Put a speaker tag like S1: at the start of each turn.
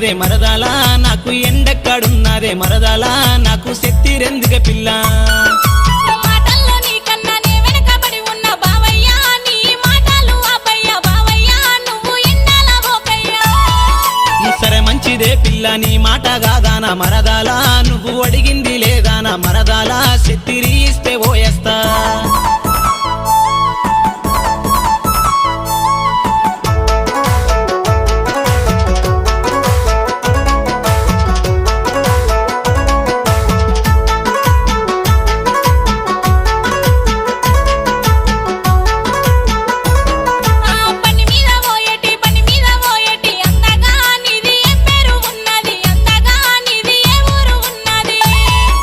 S1: ఎక్కడున్నదే మరదాలా నాకు ఎండెక్కడున్నదే మరదాలా నాకు శక్తి రెందుకే పిల్ల
S2: మాటల్లో నీకన్నా నే వెనకబడి ఉన్న బావయ్యా నీ మాటలు అబ్బయ్యా బావయ్యా నువ్వు ఎండాల పోకయ్యా
S1: సరే మంచిదే పిల్ల నీ మాట కాదానా మరదాలా నువ్వు అడిగింది లేదానా మరదాలా